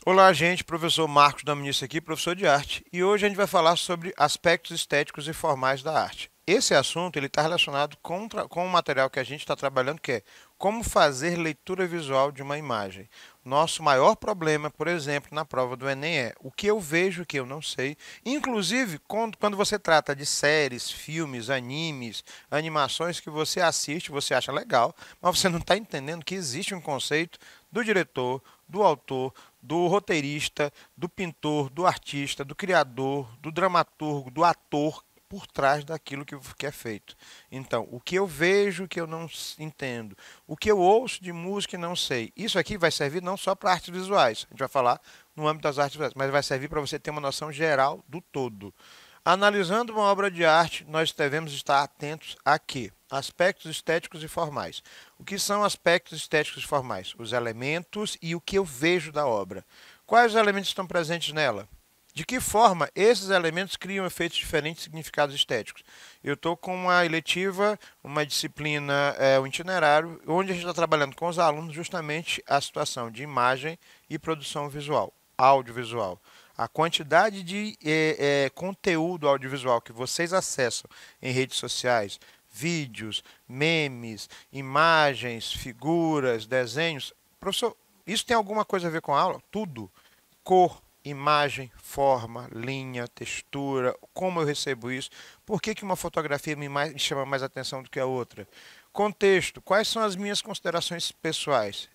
Olá, gente. Professor Marcos Dominici aqui, professor de arte. E hoje a gente vai falar sobre aspectos estéticos e formais da arte. Esse assunto ele está relacionado com o material que a gente está trabalhando, que é como fazer leitura visual de uma imagem. Nosso maior problema, por exemplo, na prova do Enem é o que eu vejo que eu não sei. Inclusive, quando você trata de séries, filmes, animes, animações que você assiste, você acha legal, mas você não está entendendo que existe um conceito do diretor, do autor, do roteirista, do pintor, do artista, do criador, do dramaturgo, do ator por trás daquilo que é feito. Então, o que eu vejo que eu não entendo, o que eu ouço de música e não sei, isso aqui vai servir não só para artes visuais, a gente vai falar no âmbito das artes visuais, mas vai servir para você ter uma noção geral do todo. Analisando uma obra de arte, nós devemos estar atentos a quê? Aspectos estéticos e formais. O que são aspectos estéticos e formais? Os elementos e o que eu vejo da obra. Quais elementos estão presentes nela? De que forma esses elementos criam efeitos diferentes e significados estéticos? Eu estou com uma eletiva, uma disciplina, um itinerário, onde a gente está trabalhando com os alunos justamente a situação de imagem e produção visual, audiovisual. A quantidade de conteúdo audiovisual que vocês acessam em redes sociais, vídeos, memes, imagens, figuras, desenhos. Professor, isso tem alguma coisa a ver com a aula? Tudo. Cor, imagem, forma, linha, textura, como eu recebo isso, por que uma fotografia me chama mais atenção do que a outra. Contexto, quais são as minhas considerações pessoais?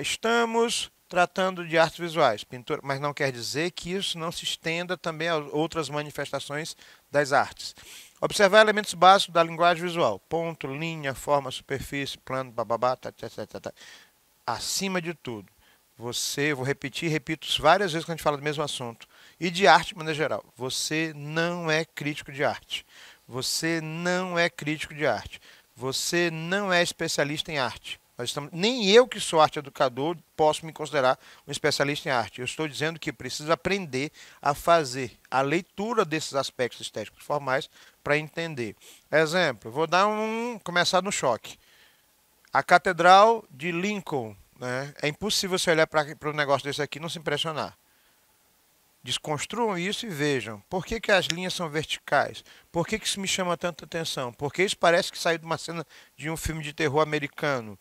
Estamos tratando de artes visuais, pintura, mas não quer dizer que isso não se estenda também a outras manifestações das artes. Observar elementos básicos da linguagem visual: ponto, linha, forma, superfície, plano, bababá, tá, tá, tá, tá, tá. Acima de tudo, vou repetir, repito várias vezes quando a gente fala do mesmo assunto, e de arte de maneira geral, você não é crítico de arte. Você não é crítico de arte. Você não é especialista em arte. Nem eu, que sou arte educador, posso me considerar um especialista em arte. Eu estou dizendo que preciso aprender a fazer a leitura desses aspectos estéticos formais para entender. Exemplo, vou começar no choque. A Catedral de Lincoln, né? É impossível você olhar para um negócio desse aqui e não se impressionar. Desconstruam isso e vejam. Por que as linhas são verticais? Por que isso me chama tanta atenção? Porque isso parece que saiu de uma cena de um filme de terror americano.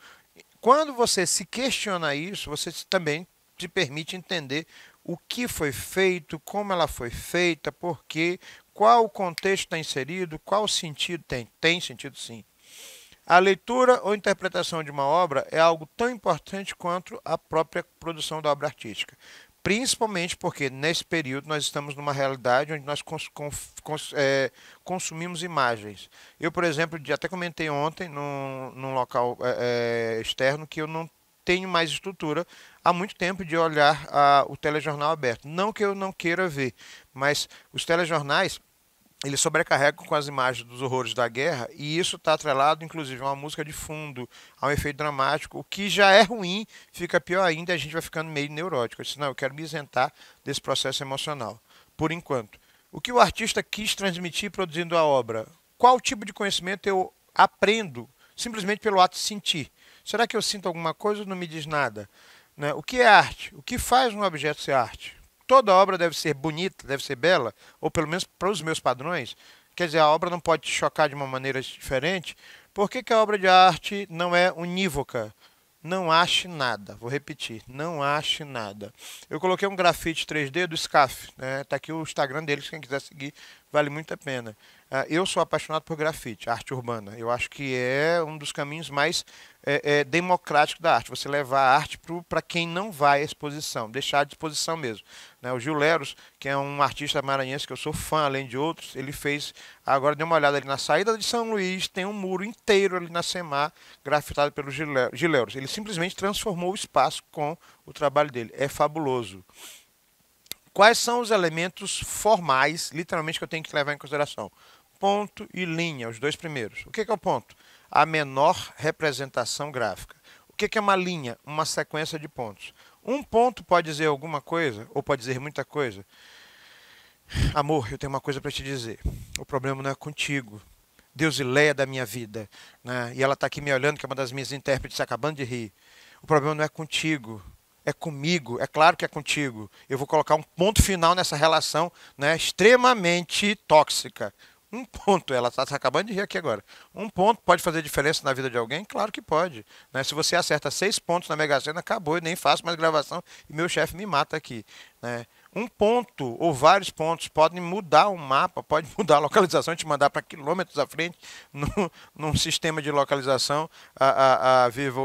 Quando você se questiona isso, você também se permite entender o que foi feito, como ela foi feita, por quê, qual o contexto está inserido, qual o sentido tem. Tem sentido, sim. A leitura ou interpretação de uma obra é algo tão importante quanto a própria produção da obra artística. Principalmente porque nesse período nós estamos numa realidade onde nós consumimos imagens. Eu, por exemplo, até comentei ontem num local externo que eu não tenho mais estrutura há muito tempo de olhar o telejornal aberto. Não que eu não queira ver, mas os telejornais eles sobrecarregam com as imagens dos horrores da guerra e isso está atrelado, inclusive, a uma música de fundo, a um efeito dramático. O que já é ruim, fica pior ainda e a gente vai ficando meio neurótico. Eu disse, não, eu quero me isentar desse processo emocional, por enquanto. O que o artista quis transmitir produzindo a obra? Qual tipo de conhecimento eu aprendo simplesmente pelo ato de sentir? Será que eu sinto alguma coisa ou não me diz nada? Né? O que é arte? O que faz um objeto ser arte? Toda obra deve ser bonita, deve ser bela, ou pelo menos para os meus padrões. Quer dizer, a obra não pode te chocar de uma maneira diferente. Por que a obra de arte não é unívoca? Não ache nada. Vou repetir, não ache nada. Eu coloquei um grafite 3D do SCAF, né? Tá aqui o Instagram deles, quem quiser seguir, vale muito a pena. Eu sou apaixonado por grafite, arte urbana. Eu acho que é um dos caminhos mais democráticos da arte. Você levar a arte para quem não vai à exposição, deixar à disposição mesmo. Né? O Gil Leros, que é um artista maranhense que eu sou fã, além de outros, ele fez. Agora dê uma olhada ali na saída de São Luís, tem um muro inteiro ali na Semar, grafitado pelo Gil Leros. Ele simplesmente transformou o espaço com o trabalho dele. É fabuloso. Quais são os elementos formais, literalmente, que eu tenho que levar em consideração? Ponto e linha, os dois primeiros. O que é o ponto? A menor representação gráfica. O que é uma linha? Uma sequência de pontos. Um ponto pode dizer alguma coisa, ou pode dizer muita coisa. Amor, eu tenho uma coisa para te dizer. O problema não é contigo. Deusileia da minha vida. Né? E ela está aqui me olhando, que é uma das minhas intérpretes, acabando de rir. O problema não é contigo. É comigo, é claro que é contigo. Eu vou colocar um ponto final nessa relação, né, extremamente tóxica. Um ponto, ela está acabando de rir aqui agora. Um ponto pode fazer diferença na vida de alguém? Claro que pode. Né? Se você acerta 6 pontos na Mega Sena, acabou, eu nem faço mais gravação e meu chefe me mata aqui. Né? Um ponto ou vários pontos podem mudar um mapa, pode mudar a localização, te mandar para quilômetros à frente num sistema de localização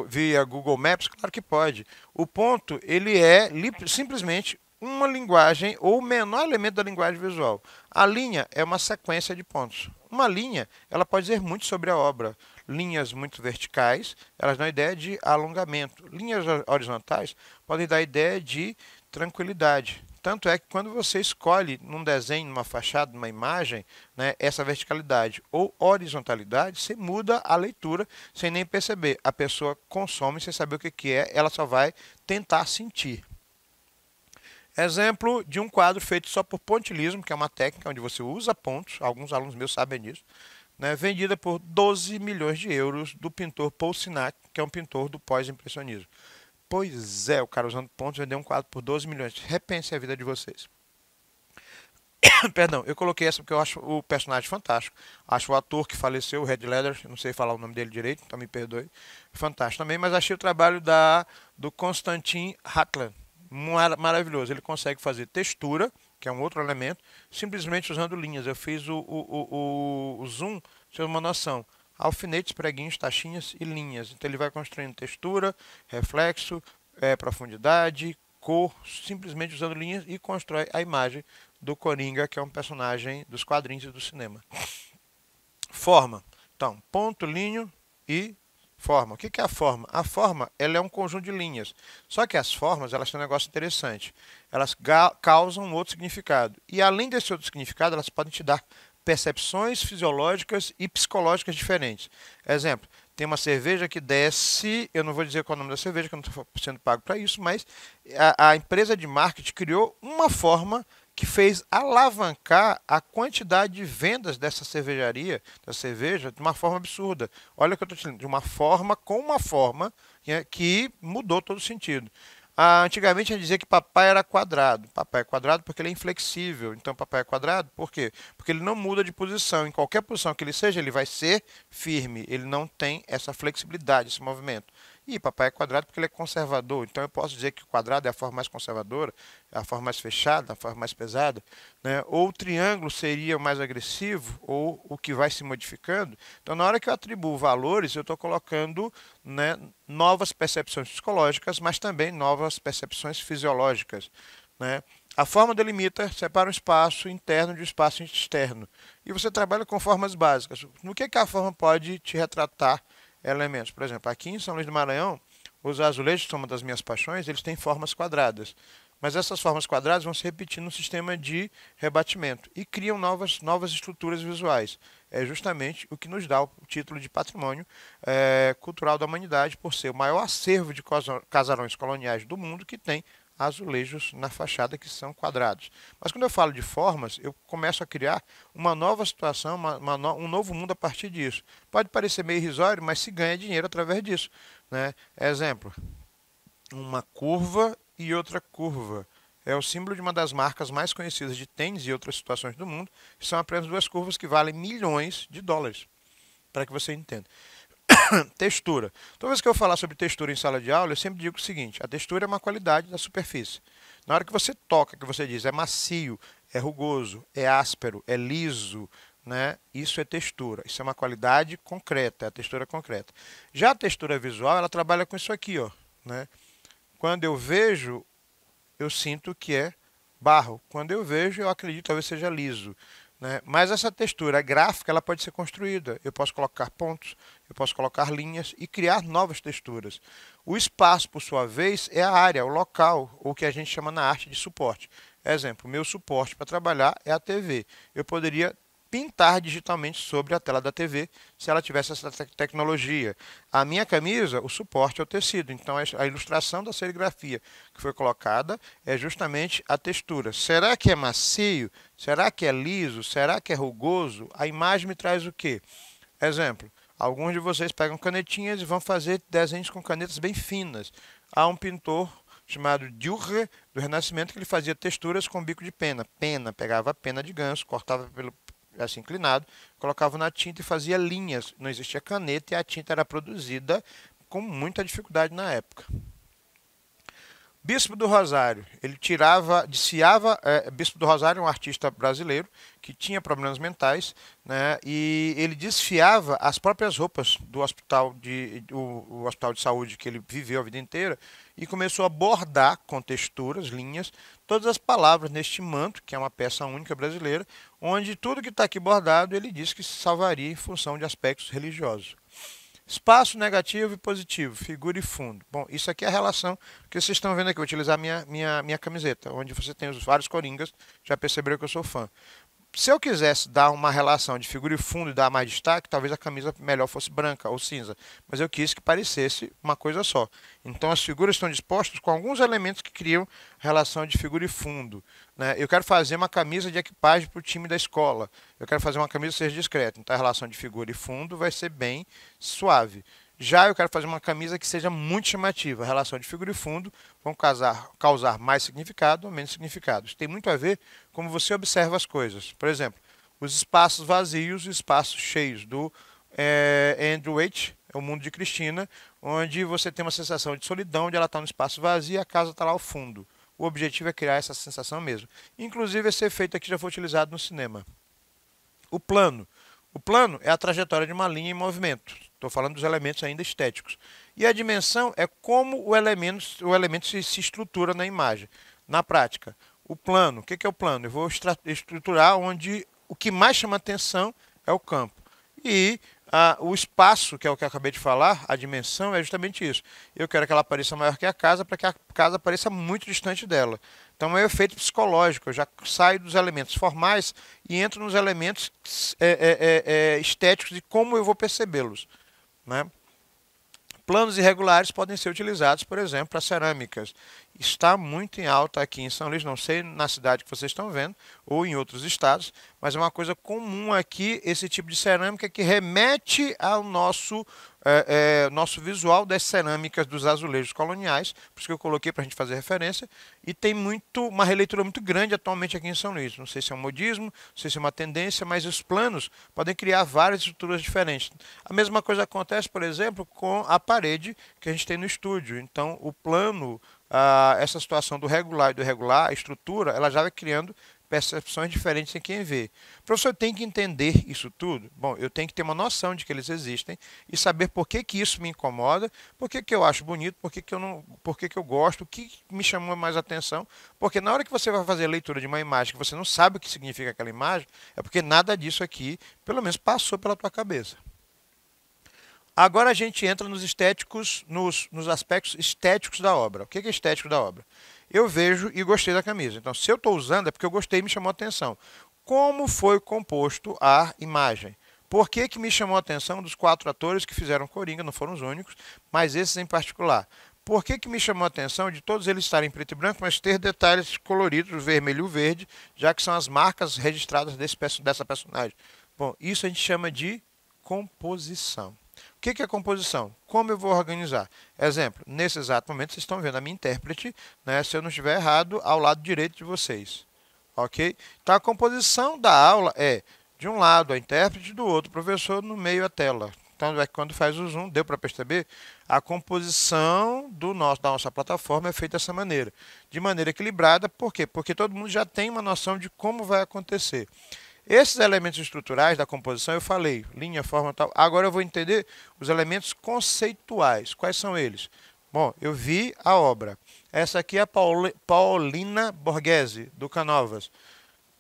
via Google Maps? Claro que pode. O ponto, ele é simplesmente uma linguagem ou o menor elemento da linguagem visual. A linha é uma sequência de pontos. Uma linha, ela pode dizer muito sobre a obra. Linhas muito verticais, elas dão a ideia de alongamento. Linhas horizontais podem dar a ideia de tranquilidade. Tanto é que quando você escolhe num desenho, numa fachada, numa imagem, né, essa verticalidade ou horizontalidade, você muda a leitura sem nem perceber. A pessoa consome sem saber o que é, ela só vai tentar sentir. Exemplo de um quadro feito só por pontilhismo, que é uma técnica onde você usa pontos, alguns alunos meus sabem disso, né, vendida por 12 milhões de euros do pintor Paul Signac, que é um pintor do pós-impressionismo. Pois é, o cara usando pontos vendeu um quadro por 12 milhões. Repense a vida de vocês. Perdão, eu coloquei essa porque eu acho o personagem fantástico. Acho o ator que faleceu, o Red Leather, não sei falar o nome dele direito, então me perdoe. Fantástico também, mas achei o trabalho do Konstantin Hatlan maravilhoso. Ele consegue fazer textura, que é um outro elemento, simplesmente usando linhas. Eu fiz o zoom, você tem uma noção. Alfinetes, preguinhos, taxinhas e linhas. Então ele vai construindo textura, reflexo, profundidade, cor, simplesmente usando linhas e constrói a imagem do Coringa, que é um personagem dos quadrinhos e do cinema. Forma. Então, ponto, linho e forma. O que é a forma? A forma, ela é um conjunto de linhas. Só que as formas, elas têm um negócio interessante. Elas causam um outro significado. E além desse outro significado, elas podem te dar percepções fisiológicas e psicológicas diferentes. Exemplo, tem uma cerveja que desce, eu não vou dizer qual é o nome da cerveja, que eu não estou sendo pago para isso, mas a empresa de marketing criou uma forma que fez alavancar a quantidade de vendas dessa cervejaria, da cerveja, de uma forma absurda. Olha o que eu estou te dizendo, de uma forma com uma forma que mudou todo o sentido. Antigamente a gente dizia que papai era quadrado. Papai é quadrado porque ele é inflexível. Então papai é quadrado por quê? Porque ele não muda de posição. Em qualquer posição que ele seja, ele vai ser firme. Ele não tem essa flexibilidade, esse movimento. E papai é quadrado porque ele é conservador. Então eu posso dizer que o quadrado é a forma mais conservadora, é a forma mais fechada, a forma mais pesada. Né? Ou o triângulo seria o mais agressivo, ou o que vai se modificando. Então na hora que eu atribuo valores, eu estou colocando, né, novas percepções psicológicas, mas também novas percepções fisiológicas. Né? A forma delimita, separa um espaço interno de um espaço externo. E você trabalha com formas básicas. No que a forma pode te retratar elementos? Por exemplo, aqui em São Luís do Maranhão, os azulejos, que são uma das minhas paixões, eles têm formas quadradas. Mas essas formas quadradas vão se repetir no sistema de rebatimento e criam novas estruturas visuais. É justamente o que nos dá o título de patrimônio cultural da humanidade, por ser o maior acervo de casarões coloniais do mundo que tem azulejos na fachada que são quadrados. Mas quando eu falo de formas, eu começo a criar uma nova situação, um novo mundo a partir disso. Pode parecer meio irrisório, mas se ganha dinheiro através disso. Né? Exemplo, uma curva e outra curva. É o símbolo de uma das marcas mais conhecidas de tênis e outras situações do mundo. São apenas duas curvas que valem milhões de dólares. Para que você entenda. Textura. Toda vez que eu falar sobre textura em sala de aula, eu sempre digo o seguinte: a textura é uma qualidade da superfície. Na hora que você toca, que você diz é macio, é rugoso, é áspero, é liso, né? Isso é textura. Isso é uma qualidade concreta, é a textura concreta. Já a textura visual, ela trabalha com isso aqui, ó, né? Quando eu vejo, eu sinto que é barro. Quando eu vejo, eu acredito que talvez seja liso. Né? Mas essa textura gráfica ela pode ser construída. Eu posso colocar pontos, eu posso colocar linhas e criar novas texturas. O espaço, por sua vez, é a área, o local, o que a gente chama na arte de suporte. Exemplo, meu suporte para trabalhar é a TV. Eu poderia pintar digitalmente sobre a tela da TV se ela tivesse essa tecnologia. A minha camisa, o suporte é o tecido, então a ilustração da serigrafia que foi colocada é justamente a textura. Será que é macio? Será que é liso? Será que é rugoso? A imagem me traz o quê? Exemplo, alguns de vocês pegam canetinhas e vão fazer desenhos com canetas bem finas. Há um pintor chamado Dürer, do Renascimento, que ele fazia texturas com bico de pena. Pegava a pena de ganso, cortava pelo assim inclinado, colocava na tinta e fazia linhas. Não existia caneta e a tinta era produzida com muita dificuldade na época. Bispo do Rosário, ele desfiava. Bispo do Rosário é um artista brasileiro que tinha problemas mentais, né, e ele desfiava as próprias roupas do o hospital de saúde que ele viveu a vida inteira e começou a bordar com texturas, linhas, todas as palavras neste manto, que é uma peça única brasileira, onde tudo que está aqui bordado ele diz que se salvaria em função de aspectos religiosos. Espaço negativo e positivo, figura e fundo. Bom, isso aqui é a relação que vocês estão vendo aqui. Eu vou utilizar minha camiseta, onde você tem os vários coringas. Já perceberam que eu sou fã. Se eu quisesse dar uma relação de figura e fundo e dar mais destaque, talvez a camisa melhor fosse branca ou cinza. Mas eu quis que parecesse uma coisa só. Então as figuras estão dispostas com alguns elementos que criam relação de figura e fundo, né? Eu quero fazer uma camisa de equipagem para o time da escola. Eu quero fazer uma camisa que seja discreta. Então a relação de figura e fundo vai ser bem suave. Já eu quero fazer uma camisa que seja muito chamativa. A relação de figura e fundo vão causar mais significado ou menos significado. Isso tem muito a ver com como você observa as coisas. Por exemplo, os espaços vazios e espaços cheios do Andrew Waite, O Mundo de Cristina, onde você tem uma sensação de solidão, onde ela está no espaço vazio e a casa está lá ao fundo. O objetivo é criar essa sensação mesmo. Inclusive, esse efeito aqui já foi utilizado no cinema. O plano. O plano é a trajetória de uma linha em movimento. Estou falando dos elementos ainda estéticos. E a dimensão é como o elemento se estrutura na imagem. Na prática, o plano, o que é o plano? Eu vou estruturar onde o que mais chama atenção é o campo. E o espaço, que é o que eu acabei de falar, a dimensão é justamente isso. Eu quero que ela pareça maior que a casa para que a casa pareça muito distante dela. Então é um efeito psicológico, eu já saio dos elementos formais e entro nos elementos estéticos e como eu vou percebê-los, né? Planos irregulares podem ser utilizados, por exemplo, para cerâmicas. Está muito em alta aqui em São Luís, não sei na cidade que vocês estão vendo, ou em outros estados, mas é uma coisa comum aqui, esse tipo de cerâmica que remete ao nosso visual das cerâmicas dos azulejos coloniais, por isso que eu coloquei para a gente fazer referência, e tem uma releitura muito grande atualmente aqui em São Luís. Não sei se é um modismo, não sei se é uma tendência, mas os planos podem criar várias estruturas diferentes. A mesma coisa acontece, por exemplo, com a parede que a gente tem no estúdio. Então, o plano, essa situação do regular e do irregular, a estrutura, ela já vai criando percepções diferentes em quem vê. O professor tem que entender isso tudo. Bom, eu tenho que ter uma noção de que eles existem e saber por que isso me incomoda, por que eu acho bonito, por que eu não, por que eu gosto, o que me chamou mais atenção. Porque na hora que você vai fazer a leitura de uma imagem que você não sabe o que significa aquela imagem, é porque nada disso aqui, pelo menos, passou pela tua cabeça. Agora a gente entra nos estéticos, nos aspectos estéticos da obra. O que é estético da obra? Eu vejo e gostei da camisa. Então, se eu estou usando, é porque eu gostei e me chamou a atenção. Como foi composto a imagem? Por que me chamou a atenção dos 4 atores que fizeram Coringa, não foram os únicos, mas esses em particular? Por que me chamou a atenção de todos eles estarem em preto e branco, mas ter detalhes coloridos, vermelho e verde, já que são as marcas registradas dessa personagem? Bom, isso a gente chama de composição. O que é composição? Como eu vou organizar? Exemplo, nesse exato momento vocês estão vendo a minha intérprete, né, se eu não estiver errado, ao lado direito de vocês. Ok? Então a composição da aula é, de um lado a intérprete, do outro o professor, no meio a tela. Então, quando faz o zoom, deu para perceber? A composição da nossa plataforma é feita dessa maneira. De maneira equilibrada, por quê? Porque todo mundo já tem uma noção de como vai acontecer. Esses elementos estruturais da composição eu falei, linha, forma e tal. Agora eu vou entender os elementos conceituais. Quais são eles? Bom, eu vi a obra. Essa aqui é a Paolina Borghese, do Canovas.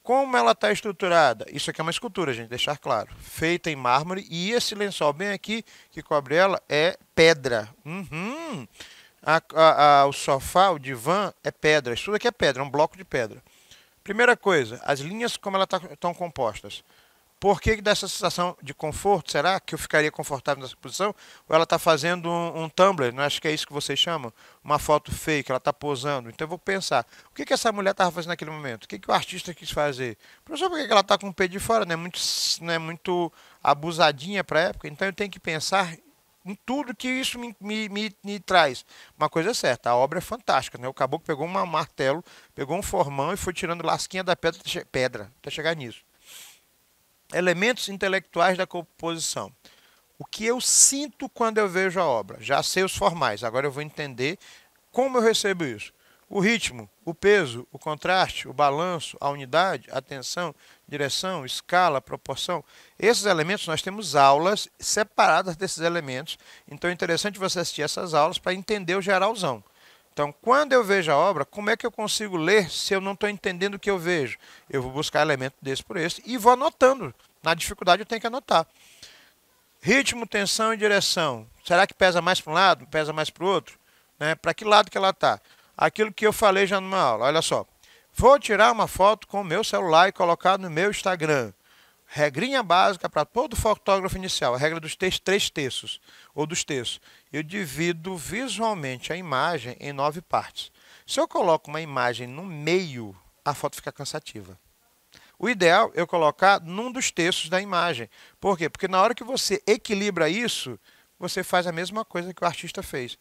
Como ela está estruturada? Isso aqui é uma escultura, gente, deixar claro. Feita em mármore e esse lençol bem aqui que cobre ela é pedra. O sofá, o divã é pedra. Isso tudo aqui é pedra, é um bloco de pedra. Primeira coisa, as linhas como elas estão compostas. Por que dessa sensação de conforto? Será que eu ficaria confortável nessa posição? Ou ela está fazendo um tumbler, não acho que é isso que vocês chamam? Uma foto fake, ela está posando. Então eu vou pensar, o que essa mulher estava fazendo naquele momento? O que o artista quis fazer? Professor, por que ela está com o pé de fora? Não é muito abusadinha para a época? Então eu tenho que pensar em tudo que isso me traz. Uma coisa é certa, a obra é fantástica, né? O caboclo pegou um martelo, pegou um formão e foi tirando lasquinha da pedra até chegar nisso. Elementos intelectuais da composição. O que eu sinto quando eu vejo a obra? Já sei os formais, agora eu vou entender como eu recebo isso. O ritmo, o peso, o contraste, o balanço, a unidade, a tensão, direção, escala, proporção. Esses elementos, nós temos aulas separadas desses elementos. Então é interessante você assistir essas aulas para entender o geralzão. Então, quando eu vejo a obra, como é que eu consigo ler se eu não estou entendendo o que eu vejo? Eu vou buscar elemento desse por esse e vou anotando. Na dificuldade eu tenho que anotar. Ritmo, tensão e direção. Será que pesa mais para um lado, pesa mais para o outro? Né? Para que lado que ela está? Aquilo que eu falei já numa aula. Olha só. Vou tirar uma foto com o meu celular e colocar no meu Instagram. Regrinha básica para todo fotógrafo inicial. A regra dos 3 terços, ou dos terços. Eu divido visualmente a imagem em 9 partes. Se eu coloco uma imagem no meio, a foto fica cansativa. O ideal é eu colocar num dos terços da imagem. Por quê? Porque na hora que você equilibra isso, você faz a mesma coisa que o artista fez.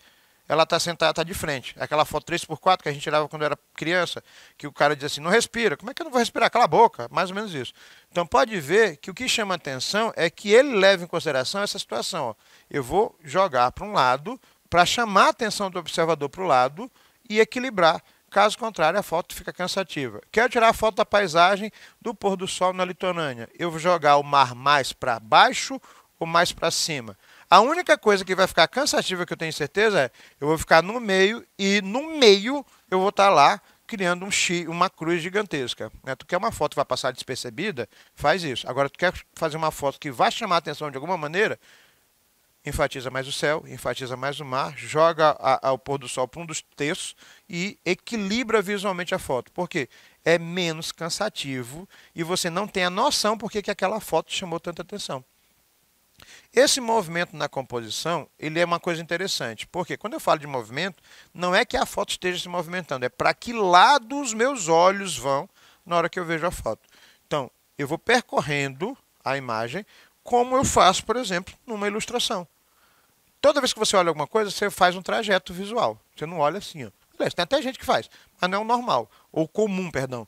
Ela está sentada, está de frente. Aquela foto 3x4 que a gente tirava quando era criança, que o cara diz assim, não respira. Como é que eu não vou respirar? Cala a boca. Mais ou menos isso. Então pode ver que o que chama atenção é que ele leva em consideração essa situação. Ó. Eu vou jogar para um lado, para chamar a atenção do observador para o lado e equilibrar. Caso contrário, a foto fica cansativa. Quero tirar a foto da paisagem do pôr do sol na litorânea. Eu vou jogar o mar mais para baixo ou mais para cima? A única coisa que vai ficar cansativa, que eu tenho certeza, é eu vou ficar no meio e no meio eu vou estar lá criando uma cruz gigantesca. Né? Tu quer uma foto que vai passar despercebida? Faz isso. Agora, tu quer fazer uma foto que vai chamar a atenção de alguma maneira? Enfatiza mais o céu, enfatiza mais o mar, joga o pôr do sol para um dos terços e equilibra visualmente a foto. Por quê? É menos cansativo e você não tem a noção por que aquela foto chamou tanta atenção. Esse movimento na composição, ele é uma coisa interessante. Porque quando eu falo de movimento, não é que a foto esteja se movimentando, é para que lado os meus olhos vão na hora que eu vejo a foto. Então, eu vou percorrendo a imagem como eu faço, por exemplo, numa ilustração. Toda vez que você olha alguma coisa, você faz um trajeto visual. Você não olha assim. Ó. Aliás, tem até gente que faz, mas não é o normal. Ou comum, perdão.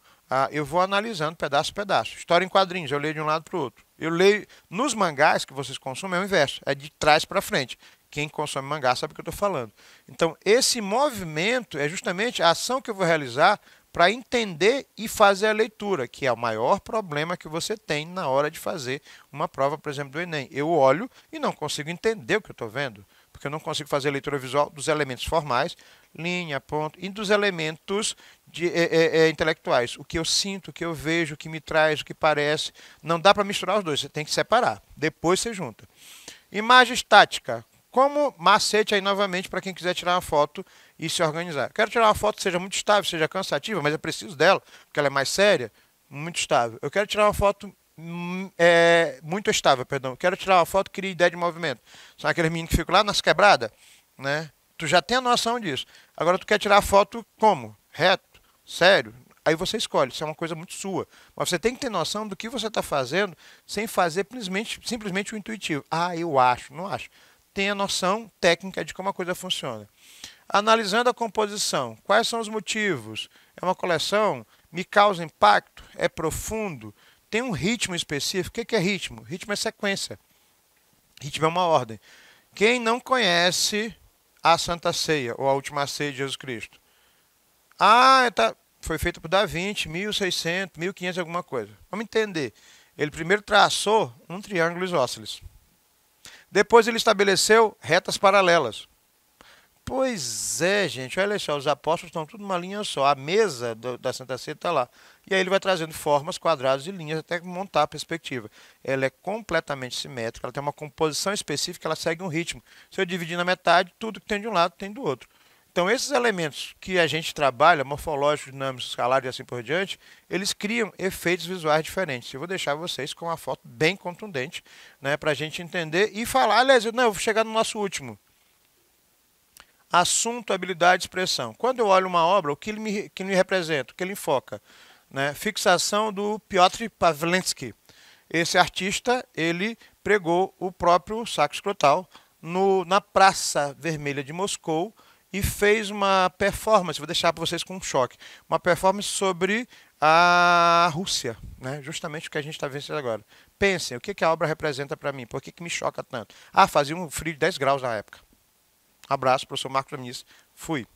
Eu vou analisando pedaço a pedaço. História em quadrinhos, eu leio de um lado para o outro. Eu leio nos mangás que vocês consomem, é o inverso. É de trás para frente. Quem consome mangá sabe o que eu estou falando. Então, esse movimento é justamente a ação que eu vou realizar para entender e fazer a leitura, que é o maior problema que você tem na hora de fazer uma prova, por exemplo, do Enem. Eu olho e não consigo entender o que eu estou vendo, porque eu não consigo fazer a leitura visual dos elementos formais, linha, ponto, e dos elementos intelectuais. O que eu sinto, o que eu vejo, o que me traz, o que parece. Não dá para misturar os dois, você tem que separar. Depois você junta. Imagem estática. Como macete aí novamente para quem quiser tirar uma foto e se organizar. Quero tirar uma foto que seja muito estável, seja cansativa, mas eu preciso dela, porque ela é mais séria, muito estável. Eu quero tirar uma foto muito estável, perdão. Quero tirar uma foto que cria ideia de movimento. São aqueles meninos que ficam lá nas quebradas, né? Tu já tem a noção disso. Agora tu quer tirar a foto como? Reto, sério. Aí você escolhe, isso é uma coisa muito sua. Mas você tem que ter noção do que você está fazendo sem fazer simplesmente o intuitivo. Ah, eu acho, não acho. Tenha noção técnica de como a coisa funciona. Analisando a composição, quais são os motivos? É uma coleção? Me causa impacto? É profundo? Tem um ritmo específico? O que é ritmo? Ritmo é sequência. Ritmo é uma ordem. Quem não conhece a Santa Ceia, ou a Última Ceia de Jesus Cristo? Foi feita por Da Vinci, 1600, 1500 alguma coisa. Vamos entender. Ele primeiro traçou um triângulo isósceles. Depois ele estabeleceu retas paralelas. Pois é, gente, olha só, os apóstolos estão tudo numa linha só. A mesa da Santa Ceia está lá. E aí ele vai trazendo formas, quadrados e linhas até montar a perspectiva. Ela é completamente simétrica, ela tem uma composição específica, ela segue um ritmo. Se eu dividir na metade, tudo que tem de um lado tem do outro. Então, esses elementos que a gente trabalha, morfológicos, dinâmicos, escalares e assim por diante, eles criam efeitos visuais diferentes. Eu vou deixar vocês com uma foto bem contundente, né, para a gente entender e falar. Aliás, eu vou chegar no nosso último. Assunto, habilidade, expressão. Quando eu olho uma obra, o que ele me representa, o que ele enfoca? Né? Fixação do Piotr Pawlenski. Esse artista, ele pregou o próprio saco escrotal na Praça Vermelha de Moscou e fez uma performance, vou deixar para vocês com um choque, uma performance sobre a Rússia, né? Justamente o que a gente está vendo agora. Pensem, o que a obra representa para mim? Por que me choca tanto? Ah, fazia um frio de 10 graus na época. Abraço, professor Marcos Amis. Fui.